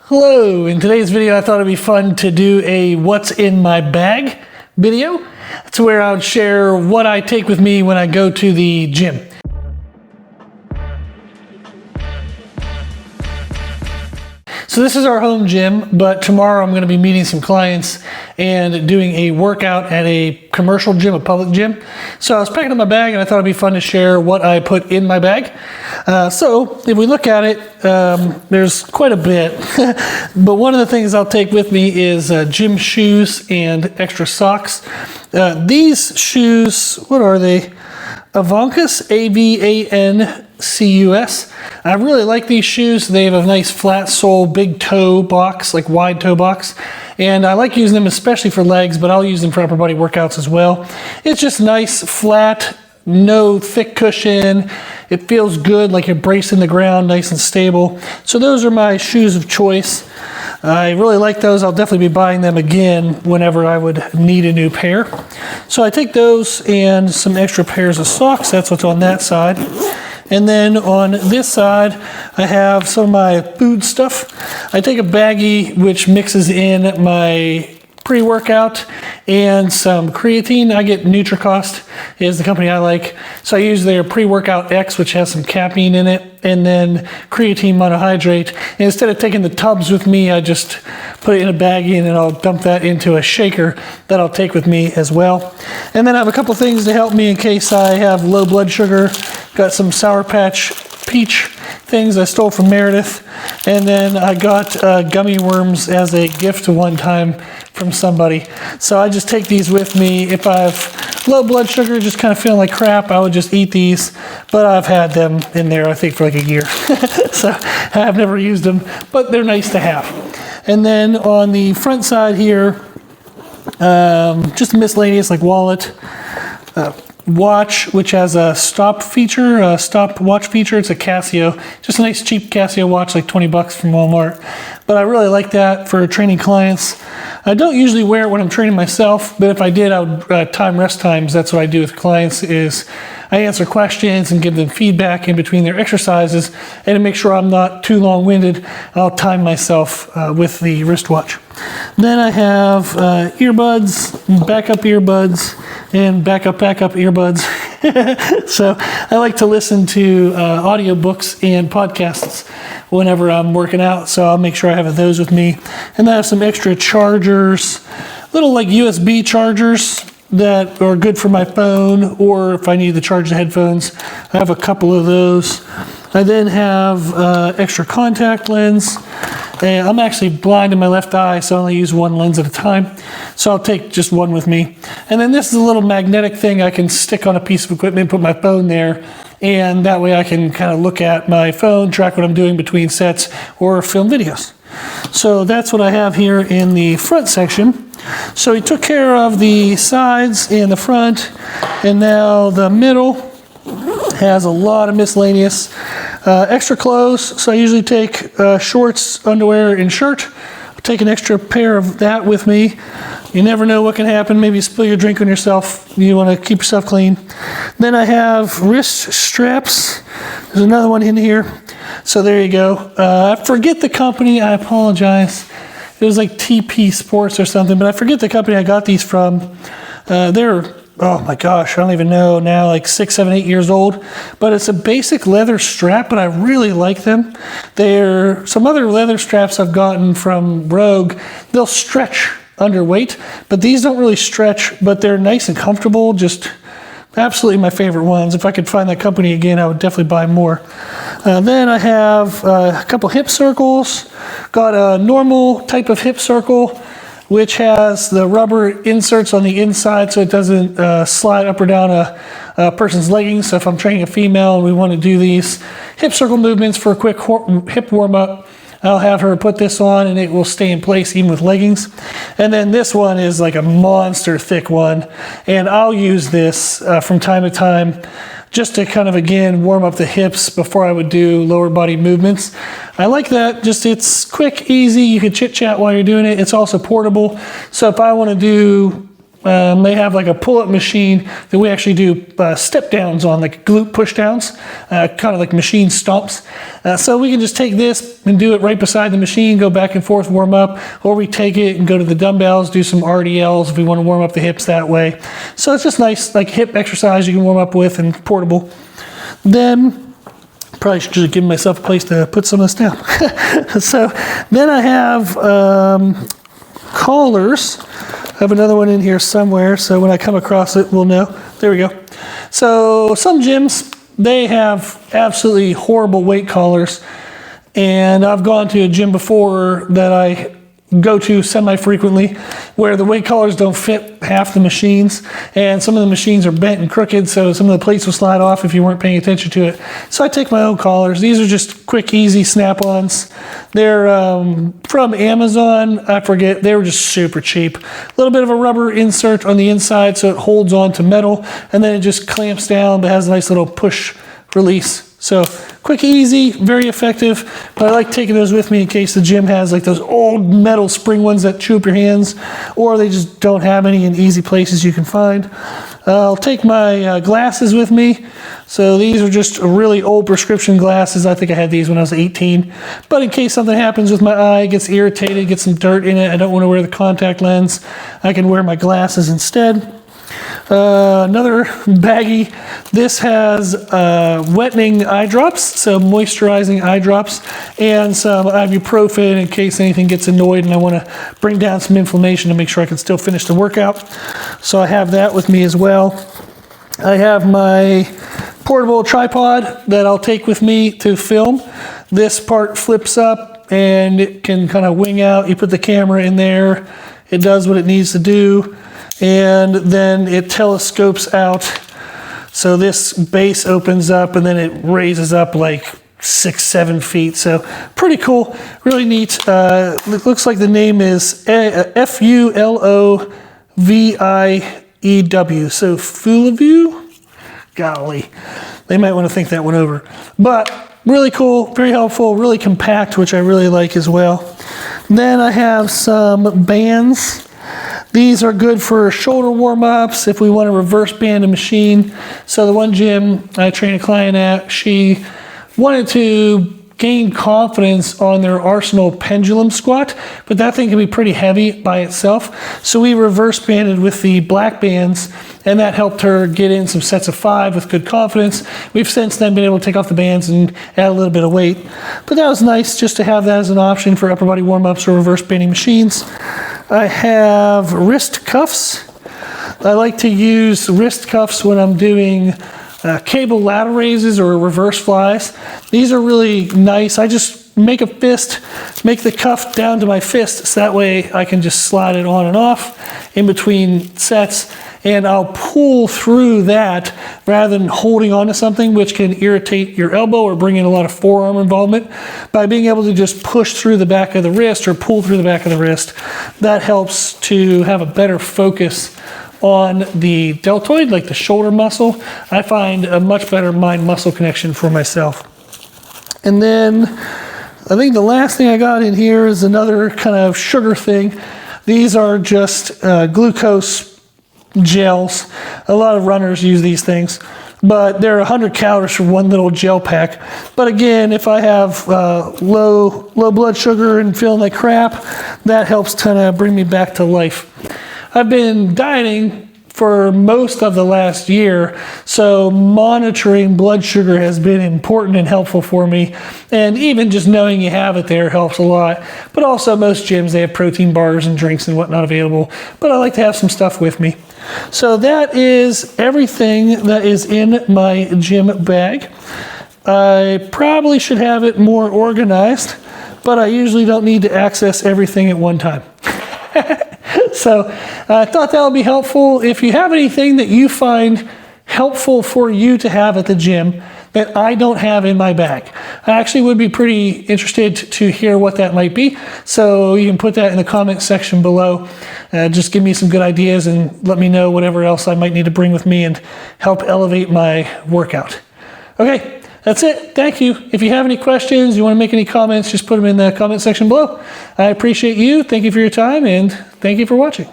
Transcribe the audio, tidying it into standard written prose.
Hello, in today's video I thought it'd be fun to do a what's in my bag video. It's where I would share what I take with me when I go to the gym. So this is our home gym, but tomorrow I'm going to be meeting some clients and doing a workout at a commercial gym, a public gym. So I was packing up my bag and I thought it'd be fun to share what I put in my bag. So if we look at it, there's quite a bit, but one of the things I'll take with me is gym shoes and extra socks. These shoes, what are they? Avancus, A-V-A-N-C-U-S. I really like these shoes. They have a nice flat sole, big toe box, like wide toe box. And I like using them especially for legs, but I'll use them for upper body workouts as well. It's just nice, flat, no thick cushion. It feels good, like you're bracing the ground, nice and stable. So those are my shoes of choice. I really like those. I'll definitely be buying them again whenever I would need a new pair. So I take those and some extra pairs of socks. That's what's on that side. And then on this side, I have some of my food stuff. I take a baggie which mixes in my pre-workout and some creatine. I get Nutritionist is the company I like. So I use their pre-workout X, which has some caffeine in it, and then creatine monohydrate. And instead of taking the tubs with me, I just put it in a baggie and then I'll dump that into a shaker that I'll take with me as well. And then I have a couple things to help me in case I have low blood sugar. Got some Sour Patch peach things I stole from Meredith. And then I got gummy worms as a gift one time from somebody. So I just take these with me. If I have low blood sugar, just kind of feeling like crap, I would just eat these. But I've had them in there, I think, for like a year. So I've never used them, but they're nice to have. And then on the front side here, just miscellaneous like wallet, watch, which has a stop feature, a stop watch feature. It's a Casio, just a nice cheap Casio watch, like 20 bucks from Walmart. But I really like that for training clients. I don't usually wear it when I'm training myself, but if I did, I would time rest times. That's what I do with clients is I answer questions and give them feedback in between their exercises. And to make sure I'm not too long-winded, I'll time myself with the wristwatch. Then I have earbuds, backup earbuds, and backup earbuds. So I like to listen to audiobooks and podcasts whenever I'm working out, so I'll make sure I have those with me. And then I have some extra chargers, little like USB chargers that are good for my phone, or if I need to charge the headphones, I have a couple of those. I then have extra contact lens. And I'm actually blind in my left eye, so I only use one lens at a time. So I'll take just one with me. And then this is a little magnetic thing I can stick on a piece of equipment, put my phone there, and that way I can kind of look at my phone, track what I'm doing between sets, or film videos. So that's what I have here in the front section. So we took care of the sides and the front, and now the middle has a lot of miscellaneous extra clothes. So I usually take shorts, underwear, and shirt. I'll take an extra pair of that with me. You never know what can happen. Maybe you spill your drink on yourself. You want to keep yourself clean. Then I have wrist straps. There's another one in here. So there you go. I forget the company. I apologize. It was like TP Sports or something, but I forget the company I got these from. They're, oh my gosh, I don't even know now, like 6, 7, 8 years old. But it's a basic leather strap, but I really like them. They're some other leather straps I've gotten from Rogue. They'll stretch under weight, but these don't really stretch, but they're nice and comfortable. Just absolutely my favorite ones. If I could find that company again, I would definitely buy more. Then I have a couple hip circles. Got a normal type of hip circle, which has the rubber inserts on the inside so it doesn't slide up or down a person's leggings. So if I'm training a female and we want to do these hip circle movements for a quick hip warm-up, I'll have her put this on and it will stay in place even with leggings. And then this one is like a monster thick one. And I'll use this from time to time just to kind of, again, warm up the hips before I would do lower body movements. I like that. Just it's quick, easy. You can chit chat while you're doing it. It's also portable. So if I want to do They have like a pull-up machine that we actually do step downs on, like glute push downs, kind of like machine stomps. So we can just take this and do it right beside the machine, go back and forth, warm up, or we take it and go to the dumbbells, do some RDLs if we want to warm up the hips that way. So it's just nice, like hip exercise you can warm up with and portable. Then probably should just give myself a place to put some of this down. So then I have collars. I have another one in here somewhere, so when I come across it, we'll know. There we go. So some gyms, they have absolutely horrible weight collars, and I've gone to a gym before that I go to semi-frequently where the weight collars don't fit half the machines, and some of the machines are bent and crooked, so some of the plates will slide off if you weren't paying attention to it. So I take my own collars. These are just quick, easy snap-ons. They're from Amazon. I forget, they were just super cheap. A little bit of a rubber insert on the inside so it holds on to metal, and then it just clamps down but has a nice little push release. So quick, easy, very effective, but I like taking those with me in case the gym has like those old metal spring ones that chew up your hands, or they just don't have any in easy places you can find. I'll take my glasses with me. So these are just really old prescription glasses. I think I had these when I was 18, but in case something happens with my eye, gets irritated, gets some dirt in it, I don't want to wear the contact lens, I can wear my glasses instead. Another baggie. This has wetting eye drops, so moisturizing eye drops, and some ibuprofen in case anything gets annoyed and I want to bring down some inflammation to make sure I can still finish the workout. So I have that with me as well. I have my portable tripod that I'll take with me to film. This part flips up and it can kind of wing out. You put the camera in there, it does what it needs to do, and then it telescopes out. So this base opens up and then it raises up like 6-7 feet. So pretty cool, really neat. It looks like the name is FULOVIEW. So Fuloview? Golly, they might want to think that one over. But really cool, very helpful, really compact, which I really like as well. Then I have some bands. These are good for shoulder warm-ups if we want to reverse band a machine. So the one gym I train a client at, she wanted to gain confidence on their Arsenal pendulum squat, but that thing can be pretty heavy by itself. So we reverse banded with the black bands, and that helped her get in some sets of 5 with good confidence. We've since then been able to take off the bands and add a little bit of weight. But that was nice just to have that as an option for upper body warm-ups or reverse banding machines. I have wrist cuffs. I like to use wrist cuffs when I'm doing cable ladder raises or reverse flies. These are really nice. I just make a fist, make the cuff down to my fist, so that way I can just slide it on and off in between sets, and I'll pull through that rather than holding onto something, which can irritate your elbow or bring in a lot of forearm involvement. By being able to just push through the back of the wrist or pull through the back of the wrist, that helps to have a better focus on the deltoid, like the shoulder muscle. I find a much better mind-muscle connection for myself. And then I think the last thing I got in here is another kind of sugar thing. These are just glucose gels. A lot of runners use these things, but they're 100 calories for one little gel pack. But again, if I have low blood sugar and feeling like crap, that helps kind of bring me back to life. I've been dieting for most of the last year, so monitoring blood sugar has been important and helpful for me, and even just knowing you have it there helps a lot. But also most gyms, they have protein bars and drinks and whatnot available, but I like to have some stuff with me. So that is everything that is in my gym bag. I probably should have it more organized, but I usually don't need to access everything at one time. So I thought that would be helpful. If you have anything that you find helpful for you to have at the gym that I don't have in my bag, I actually would be pretty interested to hear what that might be. So you can put that in the comment section below. Just give me some good ideas and let me know whatever else I might need to bring with me and help elevate my workout. Okay, that's it. Thank you. If you have any questions, you want to make any comments, just put them in the comment section below. I appreciate you. Thank you for your time, and thank you for watching.